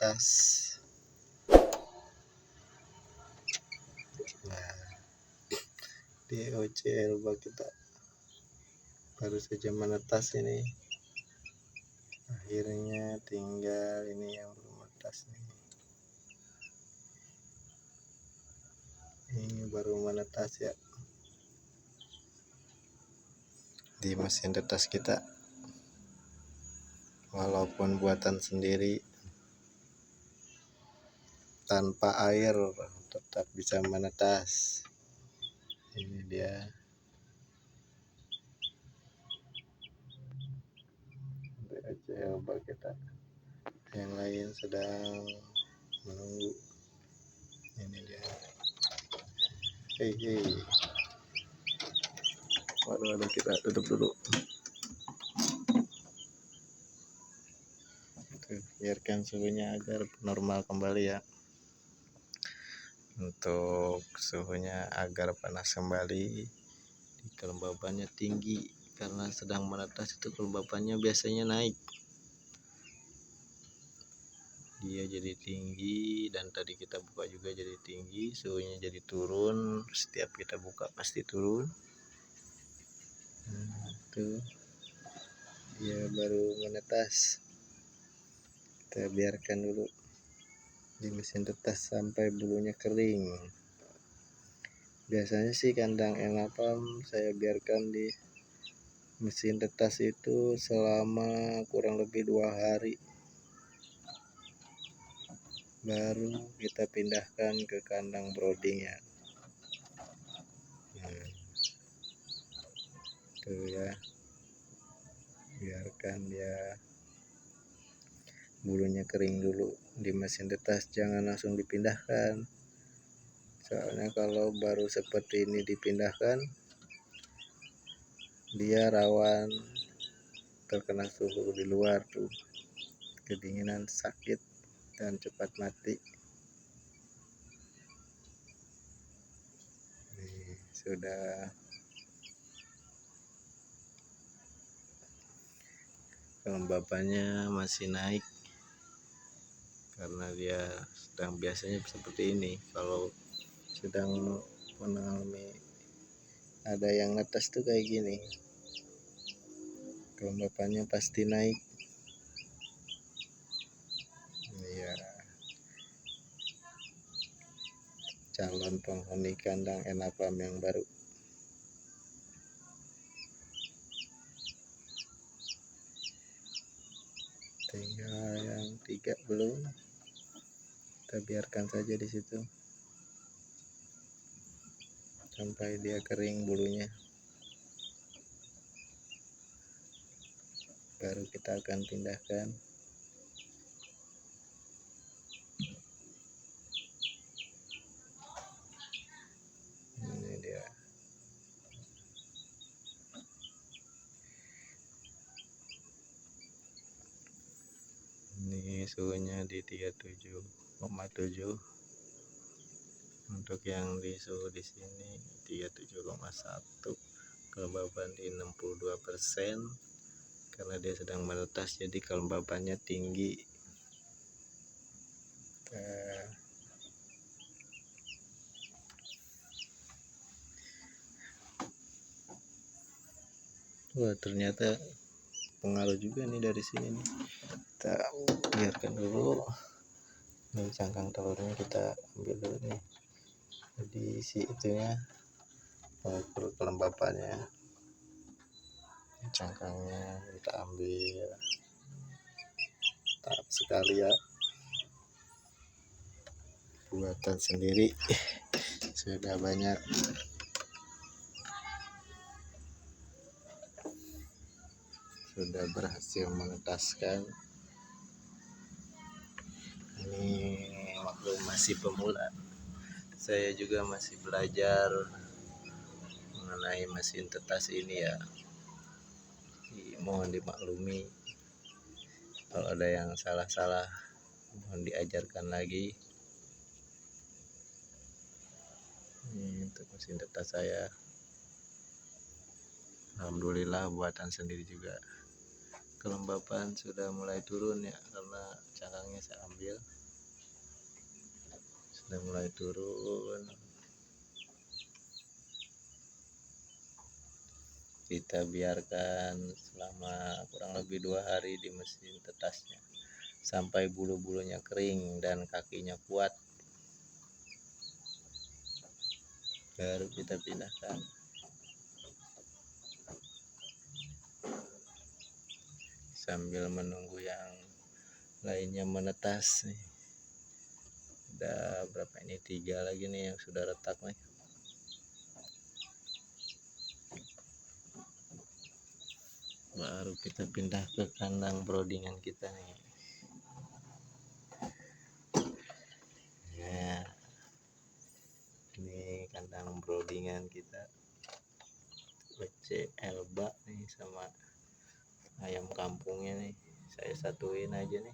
menetas. Nah, DOC Elba kita baru saja menetas ini. Akhirnya tinggal ini yang belum menetas nih. Ini baru menetas ya di mesin tetas kita, walaupun buatan sendiri tanpa air tetap bisa menetas. Ini dia. Coba kita, yang lain sedang menunggu. Ini dia. Hei. Waduh, kita tutup dulu. Biarkan suhunya agar normal kembali ya. Untuk suhunya agar panas kembali, kelembabannya tinggi karena sedang menetas. Itu kelembabannya biasanya naik, dia jadi tinggi, dan tadi kita buka juga jadi tinggi, suhunya jadi turun. Setiap kita buka pasti turun. Tuh, dia baru menetas. Kita biarkan dulu di mesin tetas sampai bulunya kering. Biasanya sih kandang Enapam saya biarkan di mesin tetas itu selama kurang lebih 2 hari, baru kita pindahkan ke kandang broodingnya. Tuh ya, biarkan dia bulunya kering dulu di mesin tetas, jangan langsung dipindahkan. Soalnya kalau baru seperti ini dipindahkan, dia rawan terkena suhu di luar tuh, kedinginan, sakit, dan cepat mati. Nih, sudah kelembabannya masih naik karena dia sedang, biasanya seperti ini. Kalau sedang mengalami ada yang netas tuh kayak gini, kelembabannya pasti naik. Ya, calon penghuni kandang Enapam yang baru. Tinggal yang 3 belum, kita biarkan saja di situ sampai dia kering bulunya, baru kita akan pindahkan. Ini dia. Ini suhunya di 37,7. Untuk yang di suhu di sini 37,1, kelembaban di 62%. Karena dia sedang menetas, jadi kelembabannya tinggi. Wah, ternyata pengaruh juga nih dari sini nih. Kita biarkan dulu. Ini cangkang telurnya kita ambil dulu nih. Jadi si itunya, kelembabannya, cangkangnya kita ambil. Tahap sekali ya, buatan sendiri. Sudah banyak. Sudah berhasil menetaskan. Ini maklum masih pemula, saya juga masih belajar mengenai mesin tetas ini ya. Mohon dimaklumi kalau ada yang salah-salah, mohon diajarkan lagi. Ini untuk mesin tetas saya, alhamdulillah buatan sendiri juga. Kelembaban sudah mulai turun ya, karena cangkangnya saya ambil, sudah mulai turun. Kita biarkan selama kurang lebih 2 hari di mesin tetasnya sampai bulu-bulunya kering dan kakinya kuat, baru kita pindahkan. Sambil menunggu yang lainnya menetas nih. Udah berapa ini, 3 lagi nih yang sudah retak nih. Baru kita pindah ke kandang brodingan kita nih. Nah, ini kandang brodingan kita, OC Elba nih sama ayam kampungnya nih, saya satuin aja nih.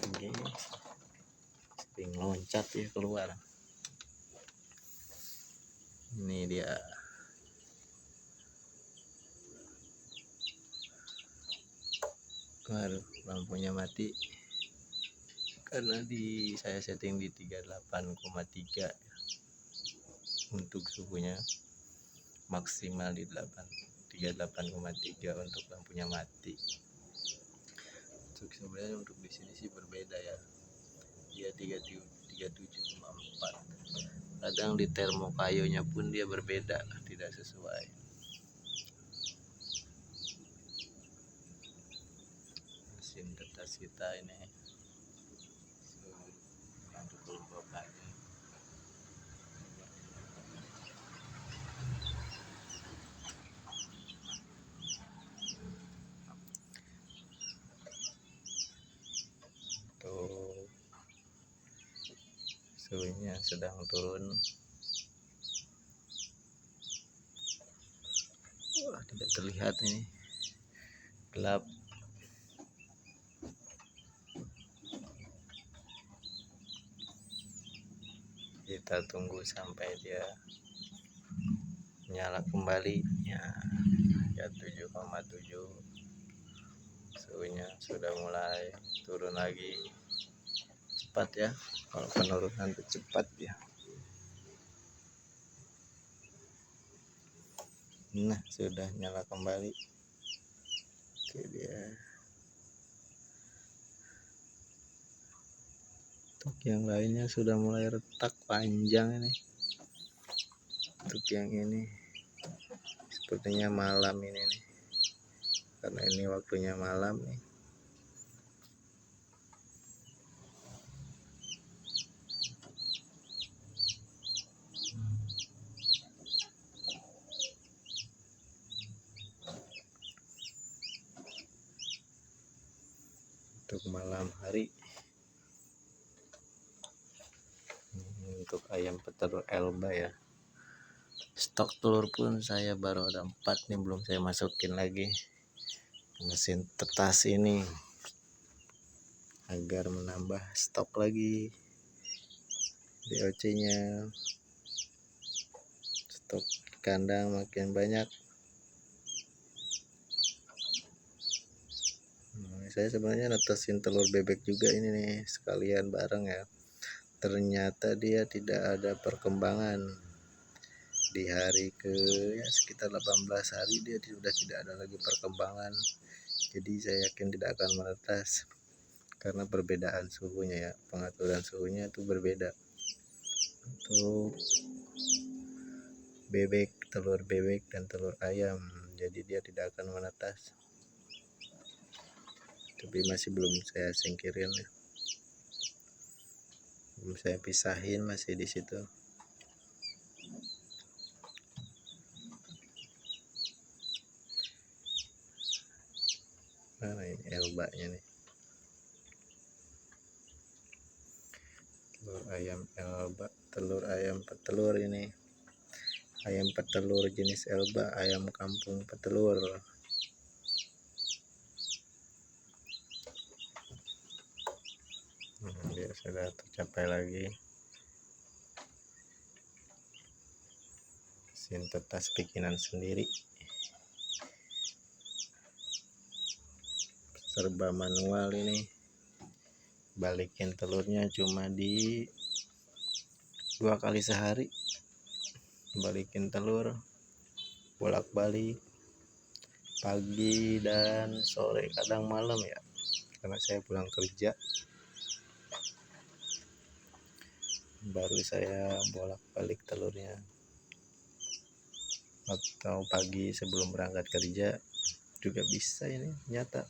Oke, sering loncat ya keluar. Ini dia. Baru lampunya mati karena saya setting di 38,3 untuk suhunya, maksimal di 38,3 untuk lampunya mati. Untuk sebenarnya untuk di sini sih berbeda ya, dia 37,4. Kadang di termokayunya pun dia berbeda, tidak sesuai. Mesin tetas kita ini tuh, suhunya sedang turun. Wah, tidak terlihat ini, gelap. Kita tunggu sampai dia nyala kembali ya, 7,7. Suhunya sudah mulai turun lagi. Cepat ya, kalau penurunan itu cepat ya. Nah, sudah nyala kembali. Oke dia. Untuk yang lainnya sudah mulai retak panjang ini. Untuk yang ini sepertinya malam ini nih, karena ini waktunya malam nih. Untuk malam hari. Untuk ayam petelur Elba ya, stok telur pun saya baru ada 4 nih, belum saya masukin lagi mesin tetas ini agar menambah stok lagi DOC nya. Stok kandang makin banyak. Saya sebenarnya netesin telur bebek juga ini nih sekalian bareng ya. Ternyata dia tidak ada perkembangan di hari ke sekitar 18 hari, dia sudah tidak ada lagi perkembangan. Jadi saya yakin tidak akan menetas karena perbedaan suhunya ya, pengaturan suhunya itu berbeda. Untuk bebek, telur bebek dan telur ayam, jadi dia tidak akan menetas. Tapi masih belum saya singkirin ya, belum saya pisahin, masih di situ. Mana ini Elba-nya nih, telur ayam Elba, telur ayam petelur ini, ayam petelur jenis Elba, ayam kampung petelur. Dia sudah tercapai lagi. mesin tetes bikinan sendiri, serba manual ini. Balikin telurnya cuma di 2 kali sehari, balikin telur bolak-balik pagi dan sore, kadang malam ya, karena saya pulang kerja baru saya bolak-balik telurnya, atau pagi sebelum berangkat kerja juga bisa. Ini nyata.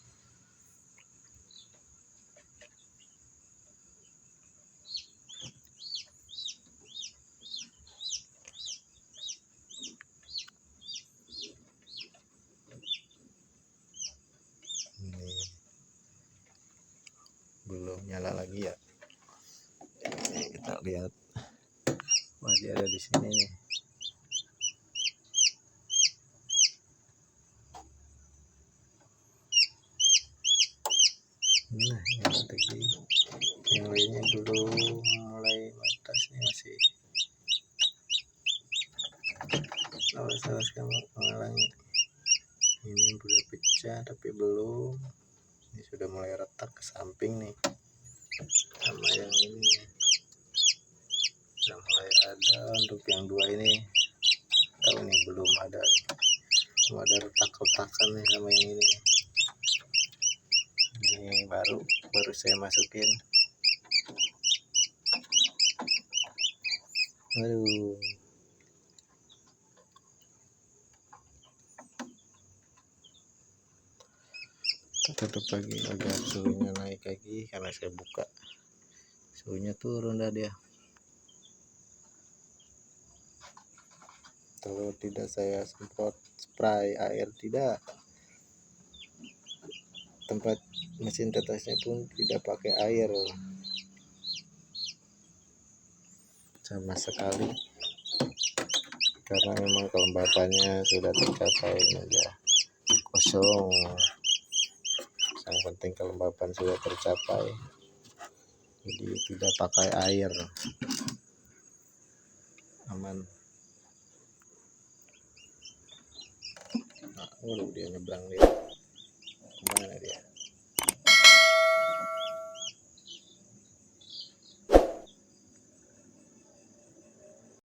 Ini belum nyala lagi ya. Ini kita lihat, masih ada di sini nih. Nah, yang lainnya belum mulai batas nih, masih awas kamu menghalangi. Ini udah pecah tapi belum, ini sudah mulai retak ke samping nih, sama yang ini nih sudah mulai ada. Untuk yang dua ini tahu nih belum ada nih, belum ada retak-retakan nih sama yang ini nih. Ini baru saya masukin. Aduh, tetap lagi agar suhunya naik lagi, karena saya buka suhunya turun dah dia. Kalau tidak saya semprot spray air, tidak, tempat mesin tetesnya pun tidak pakai air sama sekali, karena memang kelembapannya sudah tercapai. Aja kosong, yang penting kelembapan sudah tercapai, jadi tidak pakai air, aman. Nah, dia nyebrang dia.